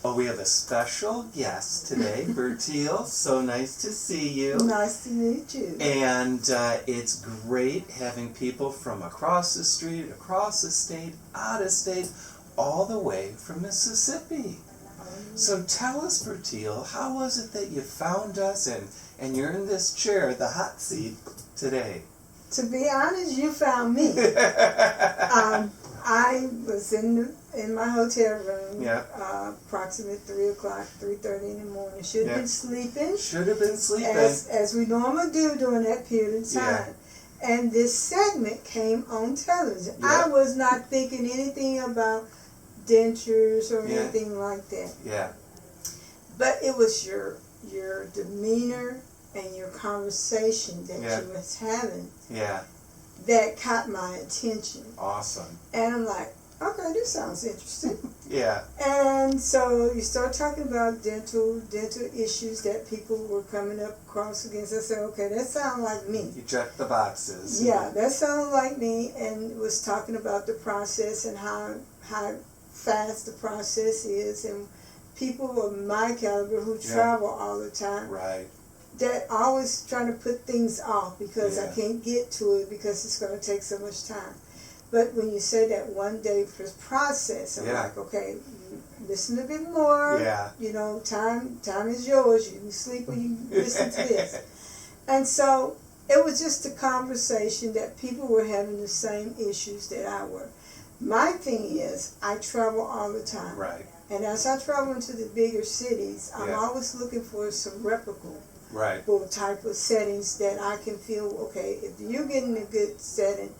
Well, we have a special guest today, Bertiel. So nice to see you. Nice to meet you. And it's great having people from across the street, across the state, out of state, all the way from Mississippi. So tell us, Bertiel, how was it that you found us and you're in this chair, the hot seat, today? To be honest, you found me. I was in my hotel room, approximately 3 o'clock, 3:30 in the morning. Should have been sleeping. Should have been sleeping. As we normally do during that period of time. Yeah. And this segment came on television. I was not thinking anything about dentures or anything like that. Yeah. But it was your demeanor and your conversation that you was having that caught my attention. Awesome. And I'm like, okay, this sounds interesting. Yeah. And so you start talking about dental issues that people were coming up across against. I said, okay, that sounds like me. You checked the boxes. Yeah, that sounds like me, and was talking about the process and how fast the process is, and people of my caliber who travel all the time. Right. That always trying to put things off because I can't get to it because it's going to take so much time. But when you say that one day process, I'm like, okay, listen a bit more. Yeah. You know, time is yours. You can sleep or you can listen to this. And so it was just a conversation that people were having the same issues that I were. My thing is, I travel all the time. Right. And as I travel into the bigger cities, I'm always looking for some replicable type of settings that I can feel, okay, if you're getting a good setting,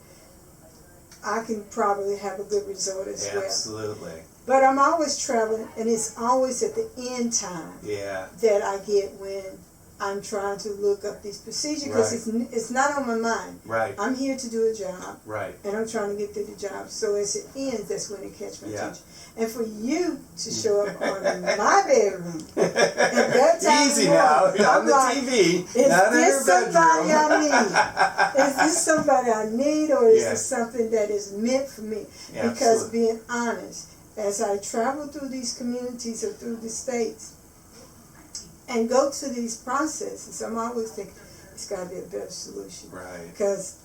I can probably have a good result as well. Absolutely. But I'm always traveling, and it's always at the end time that I get when I'm trying to look up these procedures because it's not on my mind. Right. I'm here to do a job. Right. And I'm trying to get through the job. So as it ends, that's when it catches my attention. And for you to show up on my bedroom at that time easy now. I'm the like, TV. Is this somebody I need? Is this somebody I need, or is this something that is meant for me? Yeah, because being honest, as I travel through these communities or through the states and go to these processes, I'm always thinking, it's got to be a better solution. Right. Because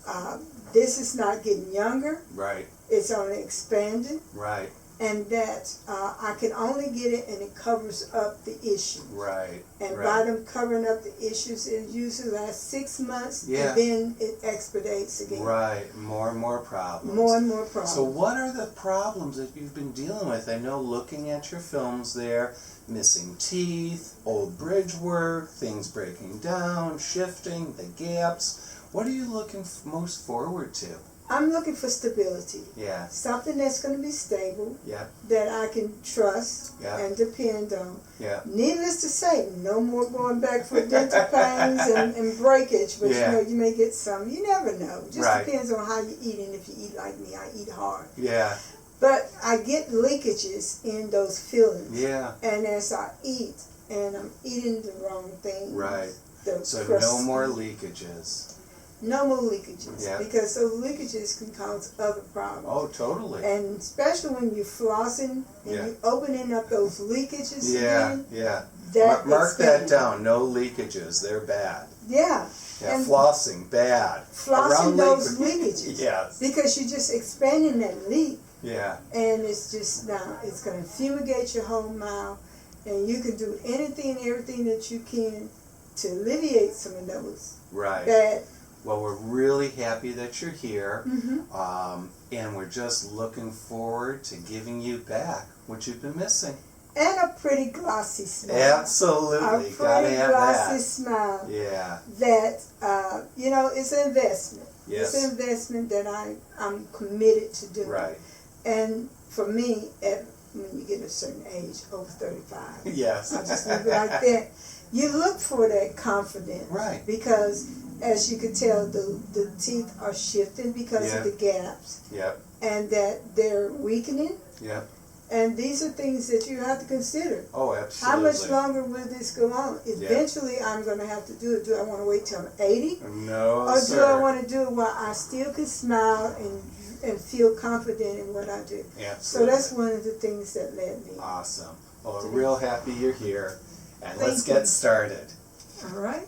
this is not getting younger. Right. It's only expanding. Right. And that I can only get it, and it covers up the issue. Right. And by them covering up the issues, it usually lasts 6 months, and then it expedites again. Right. More and more problems. More and more problems. So what are the problems that you've been dealing with? I know looking at your films there, missing teeth, old bridge work, things breaking down, shifting, the gaps. What are you looking most forward to? I'm looking for stability. Yeah. Something that's going to be stable. Yeah. That I can trust and depend on. Yeah. Needless to say, no more going back for dental pains and breakage. But you know, you may get some. You never know. Just depends on how you eat, and if you eat like me, I eat hard. Yeah. But I get leakages in those fillings. Yeah. And as I eat, and I'm eating the wrong thing. Right. So no more leakages. No more leakages, because those leakages can cause other problems. Oh, totally. And especially when you're flossing and you're opening up those leakages again. Yeah. Mark that down. No leakages. They're bad. Yeah. Yeah, and flossing, bad. Flossing those leakages. Yes. Because you're just expanding that leak. Yeah. And it's just it's going to fumigate your whole mouth, and you can do anything and everything that you can to alleviate some of those. Right. Bad. Well, we're really happy that you're here, and we're just looking forward to giving you back what you've been missing. And a pretty glossy smile. Absolutely. A pretty glossy smile. Yeah. That, you know, it's an investment. Yes. It's an investment that I'm committed to do. Right. And for me, when you get a certain age, over 35, yes. I just leave it like that. You look for that confidence. Right. Because as you can tell, the teeth are shifting because of the gaps. Yep. And that they're weakening. Yep. And these are things that you have to consider. Oh, absolutely. How much longer will this go on? Eventually, I'm going to have to do it. Do I want to wait till I'm 80? No, or sir. do I want to do it while I still can smile and feel confident in what I do? Absolutely. So that's one of the things that led me. Awesome. Well, we're real happy you're here. And let's get started. All right.